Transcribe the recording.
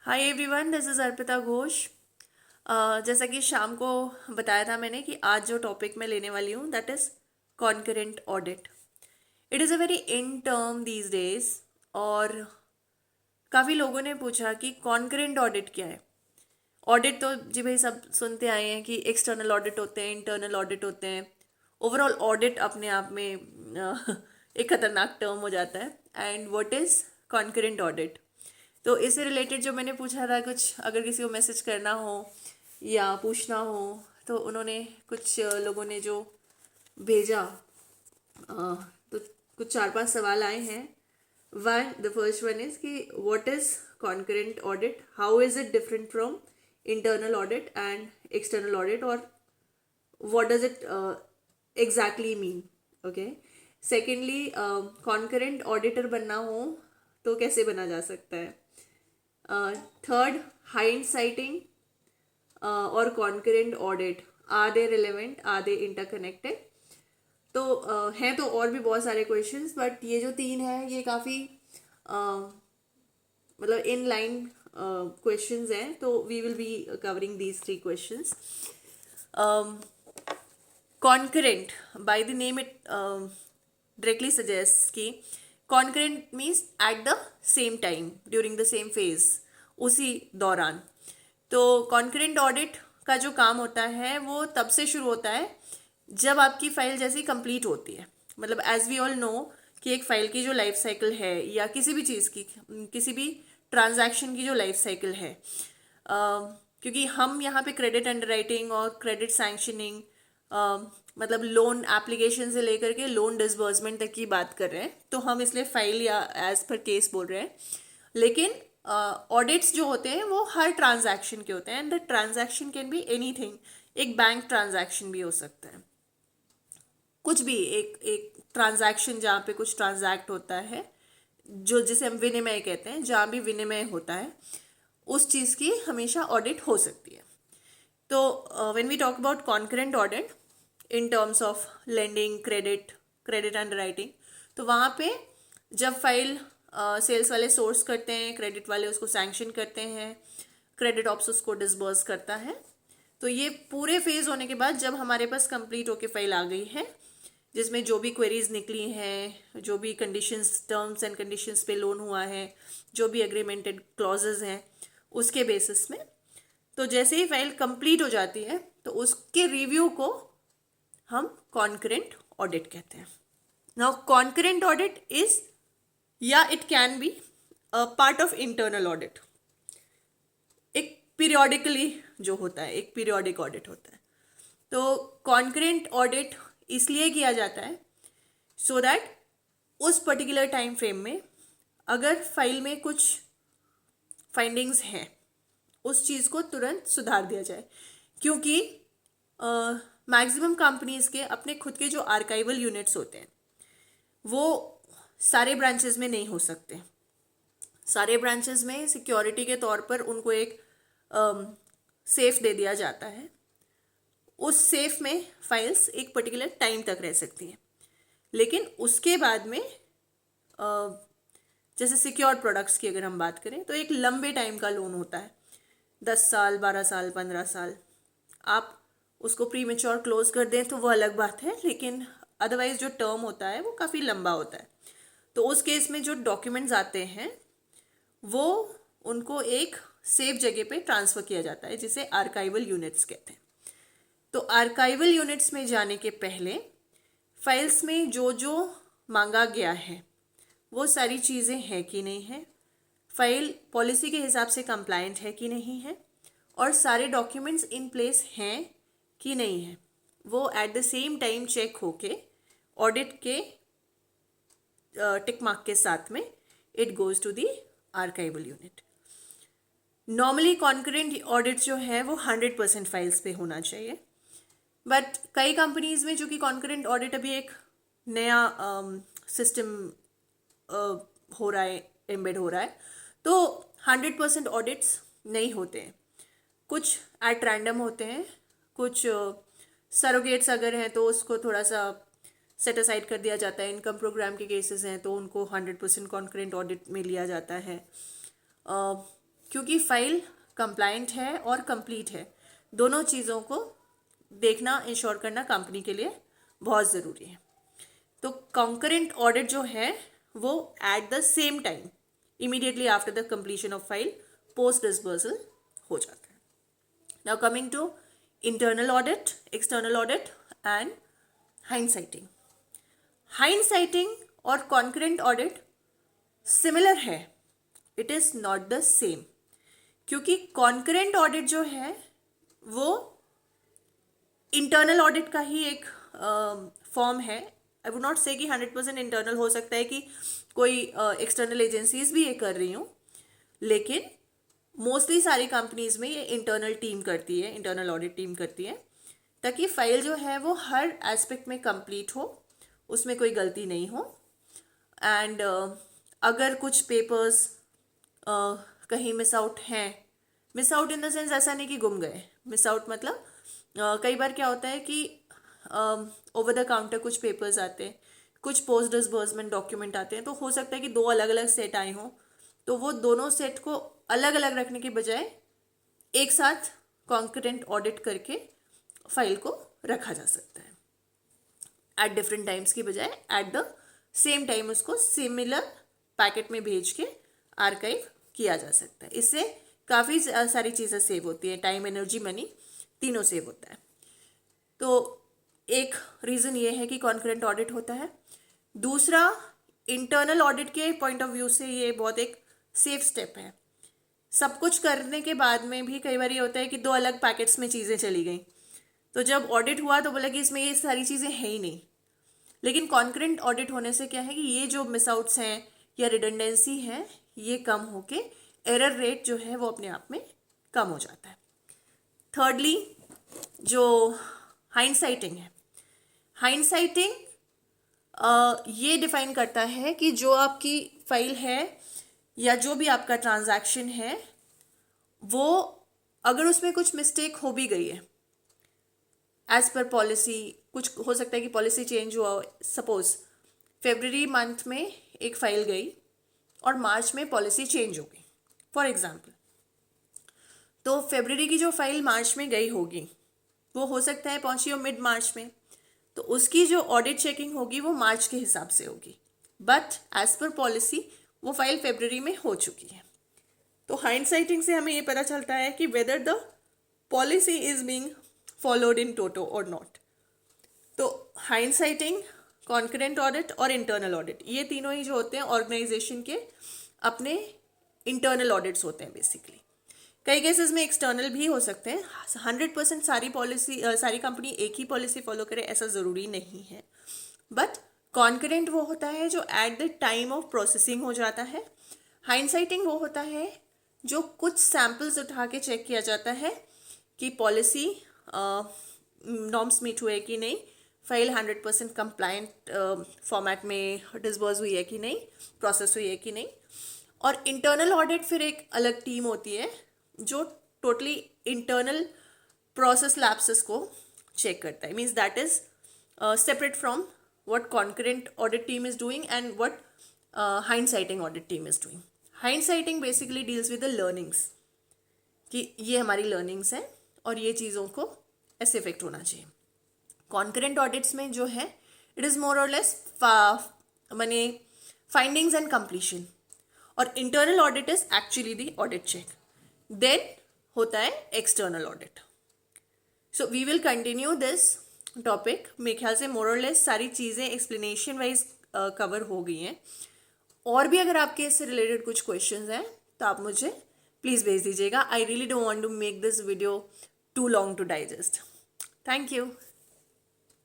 Hi everyone, this is Arpita Ghosh. जैसा कि शाम को बताया था मैंने कि आज जो टॉपिक मैं लेने वाली हूँ that is concurrent audit. It is a very in term these days. और काफ़ी लोगों ने पूछा कि कॉन्करेंट ऑडिट क्या है। ऑडिट तो जी भाई सब सुनते आए हैं कि एक्सटर्नल ऑडिट होते हैं, इंटरनल ऑडिट होते हैं। ओवरऑल ऑडिट अपने आप में एक खतरनाक टर्म हो जाता है। And what is concurrent audit. तो इससे रिलेटेड जो मैंने पूछा था, कुछ अगर किसी को मैसेज करना हो या पूछना हो, तो उन्होंने कुछ लोगों ने जो भेजा, तो कुछ 4-5 सवाल आए हैं। द फर्स्ट वन इज कि what is concurrent audit, how is it different from internal audit and external audit, और what does it exactly mean. Okay. Secondly, concurrent auditor बनना हो तो कैसे बना जा सकता है। थर्ड, हाइंडसाइटिंग और concurrent audit, are they relevant, are they interconnected. तो हैं तो और भी बहुत सारे क्वेश्चंस, बट ये जो तीन है ये काफ़ी मतलब इन लाइन क्वेश्चंस हैं, तो we will be covering these 3 questions. Concurrent, by the name it directly suggest कि concurrent means at the same time, during the same phase, उसी दौरान। तो कॉन्करेंट ऑडिट का जो काम होता है वो तब से शुरू होता है जब आपकी फाइल जैसी कंप्लीट होती है। मतलब एज वी ऑल नो कि एक फाइल की जो लाइफ साइकिल है, या किसी भी चीज़ की, किसी भी ट्रांजैक्शन की जो लाइफ साइकिल है, क्योंकि हम यहाँ पे क्रेडिट अंडरराइटिंग और क्रेडिट सैंक्शनिंग, मतलब लोन एप्लीकेशन से लेकर के लोन डिसबर्समेंट तक की बात कर रहे हैं, तो हम इसलिए फाइल या एज पर केस बोल रहे हैं। लेकिन ऑडिट्स जो होते हैं वो हर ट्रांजैक्शन के होते हैं, and the transaction can be anything. एक बैंक ट्रांजैक्शन भी हो सकता है, कुछ भी, एक एक ट्रांजैक्शन जहाँ पे कुछ ट्रांजैक्ट होता है, जो जिसे हम विनिमय कहते हैं, जहाँ भी विनिमय होता है, उस चीज़ की हमेशा ऑडिट हो सकती है। तो when we talk about concurrent audit in terms of lending, credit, credit underwriting, तो वहाँ पे जब फाइल सेल्स वाले सोर्स करते हैं, क्रेडिट वाले उसको सैंक्शन करते हैं, क्रेडिट ऑप्स उसको डिसबर्स करता है, तो ये पूरे फेज होने के बाद जब हमारे पास कंप्लीट होके फाइल आ गई है, जिसमें जो भी क्वेरीज निकली हैं, जो भी कंडीशंस, टर्म्स एंड कंडीशंस पे लोन हुआ है, जो भी एग्रीमेंटेड क्लॉजेज हैं, उसके बेसिस में, तो जैसे ही फाइल कंप्लीट हो जाती है तो उसके रिव्यू को हम कॉन्करेंट ऑडिट कहते हैं। नाउ कॉन्करेंट ऑडिट इज, या it can be a part of internal audit. एक पीरियोडिकली जो होता है, एक पीरियोडिक ऑडिट होता है। तो कॉन्करेंट ऑडिट इसलिए किया जाता है सो दैट उस पर्टिकुलर टाइम फ्रेम में अगर फाइल में कुछ फाइंडिंग्स हैं, उस चीज़ को तुरंत सुधार दिया जाए। क्योंकि मैक्सिमम कंपनीज के अपने खुद के जो आर्काइवल यूनिट्स होते हैं वो सारे ब्रांचेस में नहीं हो सकते। सारे ब्रांचेस में सिक्योरिटी के तौर पर उनको एक सेफ दे दिया जाता है। उस सेफ में फाइल्स एक पर्टिकुलर टाइम तक रह सकती हैं, लेकिन उसके बाद में जैसे सिक्योर्ड प्रोडक्ट्स की अगर हम बात करें तो एक लंबे टाइम का लोन होता है, 10 साल, 12 साल, 15 साल। आप उसको प्री मेच्योर क्लोज कर दें तो वो अलग बात है, लेकिन अदरवाइज जो टर्म होता है वो काफ़ी लंबा होता है। तो उस केस में जो डॉक्यूमेंट्स आते हैं वो उनको एक सेफ जगह पे ट्रांसफ़र किया जाता है, जिसे आर्काइवल यूनिट्स कहते हैं। तो आर्काइवल यूनिट्स में जाने के पहले फाइल्स में जो जो मांगा गया है वो सारी चीज़ें हैं कि नहीं है, फाइल पॉलिसी के हिसाब से कंप्लायंट है कि नहीं है, और सारे डॉक्यूमेंट्स इन प्लेस हैं कि नहीं है, वो at the same time check होके ऑडिट के टिक मार्क के साथ में it goes to the archival unit. Normally concurrent audit जो है वो 100% फाइल्स पे होना चाहिए, बट कई कंपनीज में जो कि कॉन्करेंट ऑडिट अभी एक नया सिस्टम हो रहा है, एम्बेड हो रहा है, तो 100% ऑडिट्स नहीं होते हैं। कुछ एट रैंडम होते हैं, कुछ सरोगेट्स अगर हैं तो उसको थोड़ा सा सेट असाइड कर दिया जाता है। इनकम प्रोग्राम के केसेस हैं तो उनको 100% कॉन्करेंट ऑडिट में लिया जाता है। क्योंकि फाइल कंप्लायंट है और कंप्लीट है, दोनों चीज़ों को देखना, इंश्योर करना कंपनी के लिए बहुत ज़रूरी है। तो कॉन्करेंट ऑडिट जो है वो at the same time immediately after the completion of file post disbursal हो जाता है। Now coming to internal audit, external audit and hindsighting. Hindsighting और कॉन्करेंट ऑडिट सिमिलर है, it is not the same, क्योंकि concurrent audit जो है वो internal audit का ही एक फॉर्म है। आई वुड नॉट से कि 100% इंटरनल, हो सकता है कि कोई एक्सटर्नल एजेंसीज भी ये कर रही हूँ, लेकिन मोस्टली सारी कंपनीज में ये इंटरनल टीम करती है, इंटरनल ऑडिट टीम करती है, ताकि फाइल जो है वो हर एस्पेक्ट में कंप्लीट हो, उसमें कोई गलती नहीं हो। एंड अगर कुछ पेपर्स कहीं मिस आउट हैं, miss out in the sense ऐसा नहीं कि गुम गए, मिस आउट मतलब कई बार क्या होता है कि ओवर द काउंटर कुछ पेपर्स आते हैं, कुछ पोस्ट डिसबर्समेंट डॉक्यूमेंट आते हैं, तो हो सकता है कि दो अलग अलग सेट आए हों, तो वो दोनों सेट को अलग अलग रखने के बजाय एक साथ कॉन्करेंट ऑडिट करके फाइल को रखा जा सकता है। एट डिफरेंट टाइम्स की बजाय एट द सेम टाइम उसको सिमिलर पैकेट में भेज के आर्काइव किया जा सकता है। इससे काफ़ी सारी चीज़ें सेव होती है, टाइम, एनर्जी, मनी तीनों सेव होता है। तो एक रीज़न ये है कि कॉन्करेंट ऑडिट होता है। दूसरा, इंटरनल ऑडिट के पॉइंट ऑफ व्यू से ये बहुत एक सेफ स्टेप है। सब कुछ करने के बाद में भी कई बार ये होता है कि दो अलग पैकेट्स में चीज़ें चली गई, तो जब ऑडिट हुआ तो बोला कि इसमें ये सारी चीज़ें हैं ही नहीं। लेकिन कॉन्करेंट ऑडिट होने से क्या है कि ये जो मिस आउट्स हैं या रिडंडेंसी है ये कम होके एरर रेट जो है वो अपने आप में कम हो जाता है। थर्डली, जो हाइंडसाइटिंग है, हाइंडसाइटिंग ये डिफाइन करता है कि जो आपकी फाइल है या जो भी आपका ट्रांजैक्शन है वो अगर उसमें कुछ मिस्टेक हो भी गई है एज पर पॉलिसी, कुछ हो सकता है कि पॉलिसी चेंज हुआ, सपोज फरवरी मंथ में एक फाइल गई और मार्च में पॉलिसी चेंज हो गई फॉर एग्जांपल, तो फरवरी की जो फाइल मार्च में गई होगी वो हो सकता है पहुंची हो मिड मार्च में, तो उसकी जो ऑडिट चेकिंग होगी वो मार्च के हिसाब से होगी, बट एज पर पॉलिसी वो फाइल फरवरी में हो चुकी है। तो हाइंडसाइटिंग से हमें ये पता चलता है कि whether the policy is being followed in toto और नॉट। तो हाइंडसाइटिंग, कॉन्करेंट ऑडिट और इंटरनल ऑडिट, ये तीनों ही जो होते हैं ऑर्गेनाइजेशन के अपने इंटरनल ऑडिट्स होते हैं बेसिकली। कई केसेस में एक्सटर्नल भी हो सकते हैं। 100% सारी कंपनी एक ही पॉलिसी फॉलो करे ऐसा ज़रूरी नहीं है, बट कॉन्करेंट वो होता है जो at the time of processing हो जाता है। हाइंडसाइटिंग वो होता है जो कुछ सैम्पल्स उठा के चेक किया जाता है कि पॉलिसी नॉर्म्स मीट हुए कि नहीं, फाइल 100% कंप्लायंट फॉर्मेट में डिस्बर्स हुई है कि नहीं, प्रोसेस हुई है कि नहीं। और इंटरनल ऑडिट फिर एक अलग टीम होती है जो टोटली इंटरनल प्रोसेस लैप्सेस को चेक करता है, means that is separate from what concurrent audit team is doing and what hindsighting audit team is doing. Hindsighting basically deals with the learnings, कि ये हमारी learnings हैं और ये चीज़ों को ऐसे इफेक्ट होना चाहिए। concurrent audits में जो है it is more or less माने findings and completion, और internal audit is actually the audit check, then होता है external audit. So we will continue this topic. मेरे ख्याल से मोर और लेस सारी चीज़ें एक्सप्लेनेशन वाइज कवर हो गई हैं। और भी अगर आपके इससे रिलेटेड कुछ क्वेश्चंस हैं तो आप मुझे प्लीज़ भेज दीजिएगा। I really don't want to make this video too long to digest. Thank you.